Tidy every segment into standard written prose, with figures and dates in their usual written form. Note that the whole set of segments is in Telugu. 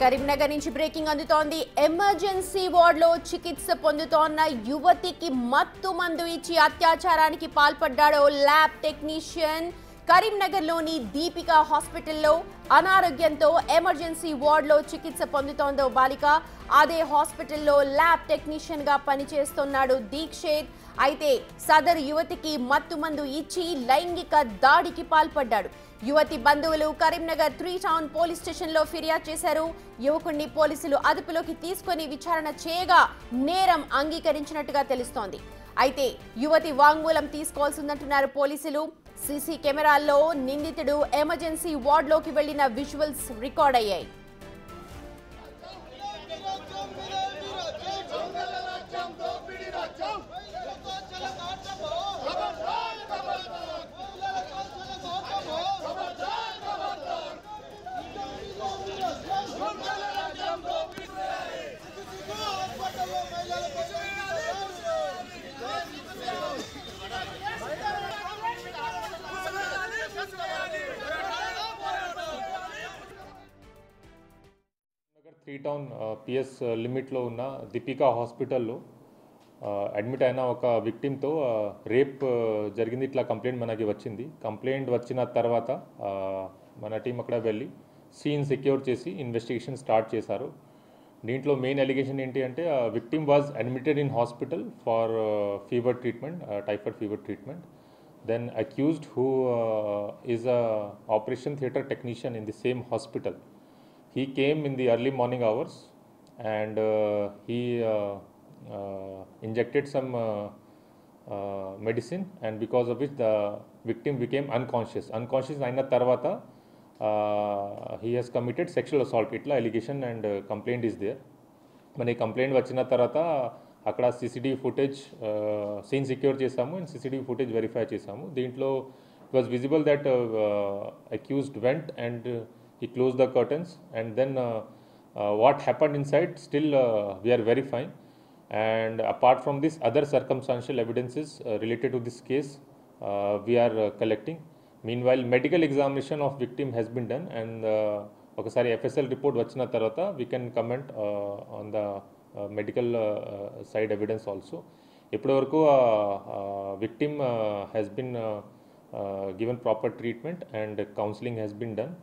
కరీంనగర్ నుంచి బ్రేకింగ్ అందుతోంది. ఎమర్జెన్సీ వార్డులో చికిత్స పొందుతోన్న యువతికి మత్తు మందు ఇచ్చి అత్యాచారానికి పాల్పడ్డాడు ల్యాబ్ టెక్నీషియన్. కరీంనగర్లోని దీపికా హాస్పిటల్లో అనారోగ్యంతో ఎమర్జెన్సీ వార్డులో చికిత్స పొందుతోందో బాలిక. అదే హాస్పిటల్లో ల్యాబ్ టెక్నీషియన్ గా పనిచేస్తున్నాడు దీక్షిత్. అయితే సదరు యువతికి మత్తు మందు ఇచ్చి లైంగిక దాడికి పాల్పడ్డాడు. యువతి బంధువులు కరీంనగర్ 3 టౌన్ పోలీస్ స్టేషన్ లో ఫిర్యాదు చేశారు. యువకుడిని పోలీసులు అదుపులోకి తీసుకొని విచారణ చేయగా నేరం అంగీకరించినట్టుగా తెలుస్తోంది. అయితే యువతి వాంగ్మూలం తీసుకోవాల్సిందంటున్నారు పోలీసులు. సీసీ కెమెరాల్లో నిందితుడు ఎమర్జెన్సీ వార్డులోకి వెళ్లిన విజువల్స్ రికార్డ్ అయ్యాయి. త్రీ టౌన్ పిఎస్ లిమిట్లో ఉన్న దీపికా హాస్పిటల్లో అడ్మిట్ అయిన ఒక విక్టిమ్తో రేప్ జరిగింది. ఇట్లా కంప్లైంట్ మనకి వచ్చింది. కంప్లైంట్ వచ్చిన తర్వాత మన టీం అక్కడ వెళ్ళి సీన్ సెక్యూర్ చేసి ఇన్వెస్టిగేషన్ స్టార్ట్ చేశారు. దీంట్లో మెయిన్ అలిగేషన్ ఏంటి అంటే victim was admitted in hospital for fever treatment, typhoid fever treatment. Then accused, who is a operation theatre technician in the same hospital, he came in the early morning hours and he injected some medicine, and because of which the victim became unconscious aina tarvata he has committed sexual assault. Itla allegation and complaint is there. Mane complaint vachina tarvata అక్కడ సీసీటీవీ ఫుటేజ్ సీన్ సెక్యూర్ చేసాము అండ్ సీసీటీవీ ఫుటేజ్ వెరిఫై చేసాము. దీంట్లో it was visible that accused went and he closed the curtains, and then what happened inside still we are verifying. And apart from this, other circumstantial evidences related to this case we are collecting. Meanwhile, medical examination of victim has been done, and ఒకసారి FSL report వచ్చిన తర్వాత we can comment on the medical side evidence also. ఇప్పటి వరకు victim has been given proper treatment and counseling has been done.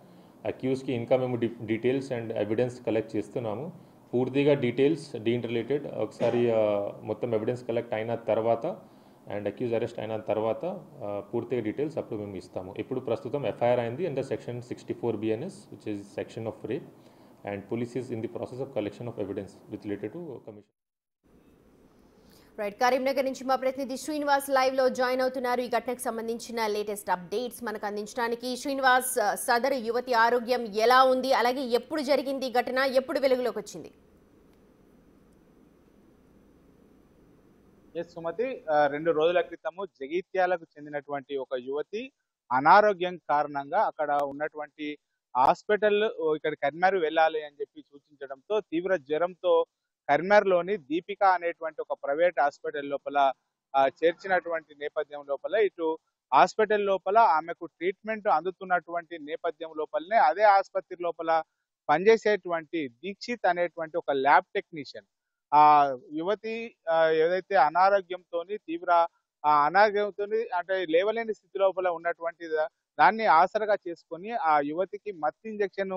అక్యూజ్కి ఇంకా మేము డీటెయిల్స్ అండ్ ఎవిడెన్స్ కలెక్ట్ చేస్తున్నాము. పూర్తిగా డీటెయిల్స్ దీని రిలేటెడ్ ఒకసారి మొత్తం ఎవిడెన్స్ కలెక్ట్ అయిన తర్వాత అండ్ అక్యూజ్ అరెస్ట్ అయిన తర్వాత పూర్తిగా డీటెయిల్స్ అప్పుడు మేము ఇస్తాము. ఇప్పుడు ప్రస్తుతం ఎఫ్ఐఆర్ అయింది under section 64 BNS, which is section of rape, and police is in the process of collection of evidence with related to commission. Right, Karimnagar నుంచి మా ప్రతినిధి శ్రీనివాస్ లైవ్ లో జాయిన్ అవుతున్నారు. ఈ ఘటనకు సంబంధించిన లేటెస్ట్ అప్డేట్స్ మనకు అందించడానికి. శ్రీనివాస్, సదరు యువతి ఆరోగ్యం ఎలా ఉంది, అలాగే ఎప్పుడు జరిగింది ఈ ఘటన, ఎప్పుడు వెలుగులోకి వచ్చింది? సుమతి, 2 రోజుల క్రితము జగిత్యాలకు చెందినటువంటి ఒక యువతి అనారోగ్యం కారణంగా అక్కడ ఉన్నటువంటి హాస్పిటల్ ఇక్కడ కరీంనగర్ వెళ్ళాలి అని చెప్పి సూచించడంతో తీవ్ర జ్వరంతో కరీంనగర్లోని దీపిక అనేటువంటి ఒక ప్రైవేట్ హాస్పిటల్ లోపల చేర్చినటువంటి నేపథ్యం లోపల ఇటు హాస్పిటల్ లోపల ఆమెకు ట్రీట్మెంట్ అందుతున్నటువంటి నేపథ్యం లోపలనే అదే ఆసుపత్రి లోపల పనిచేసేటువంటి దీక్షిత్ అనేటువంటి ఒక ల్యాబ్ టెక్నీషియన్ ఆ యువతి ఏదైతే తీవ్ర అనారోగ్యంతో అంటే లేవలేని స్థితి లోపల ఉన్నటువంటి దాన్ని ఆసరగా చేసుకొని ఆ యువతికి మత్తు ఇంజెక్షన్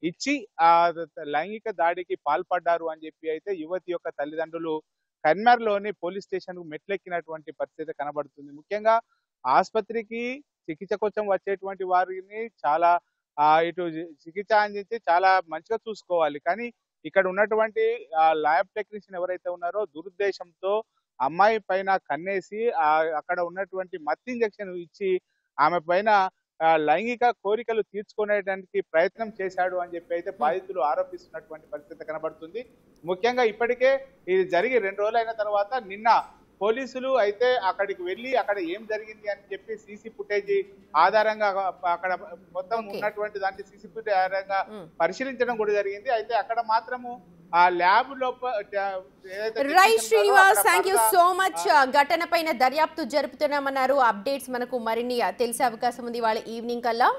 ఇచ్చి ఆ లైంగిక దాడికి పాల్పడ్డారు అని చెప్పి అయితే యువతి యొక్క తల్లిదండ్రులు కరీంనగర్లోని పోలీస్ స్టేషన్ కు మెట్లెక్కినటువంటి పరిస్థితి కనబడుతుంది. ముఖ్యంగా ఆసుపత్రికి చికిత్స కోసం వచ్చేటువంటి వారిని చాలా ఇటు చికిత్స అందించి చాలా మంచిగా చూసుకోవాలి. కానీ ఇక్కడ ఉన్నటువంటి ల్యాబ్ టెక్నీషియన్ ఎవరైతే ఉన్నారో దురుద్దేశంతో అమ్మాయి పైన కన్నేసి అక్కడ ఉన్నటువంటి మత్తు ఇంజెక్షన్ ఇచ్చి ఆమె పైన లైంగిక కోరికలు తీర్చుకునేటానికి ప్రయత్నం చేశాడు అని చెప్పి అయితే బాధితులు ఆరోపిస్తున్నటువంటి పరిస్థితి కనబడుతుంది. ముఖ్యంగా ఇప్పటికే ఇది జరిగి 2 రోజులు అయిన తర్వాత నిన్న పోలీసులు అయితే అక్కడికి వెళ్ళి అక్కడ ఏం జరిగింది అని చెప్పి సీసీ ఫుటేజ్ ఆధారంగా అక్కడ మొత్తం ఉన్నటువంటి దాన్ని సీసీ ఫుటేజ్ ఆధారంగా పరిశీలించడం కూడా జరిగింది. అయితే అక్కడ మాత్రము ఆ ల్యాబ్ లోపల right Srinivas, thank you so much. ఘటన పైన దర్యాప్తు జరుపుతున్నామన్నారు. అప్డేట్స్ మనకు మరిన్ని తెలిసే అవకాశం ఉంది వాళ్ళ ఈవినింగ్ కల్లా.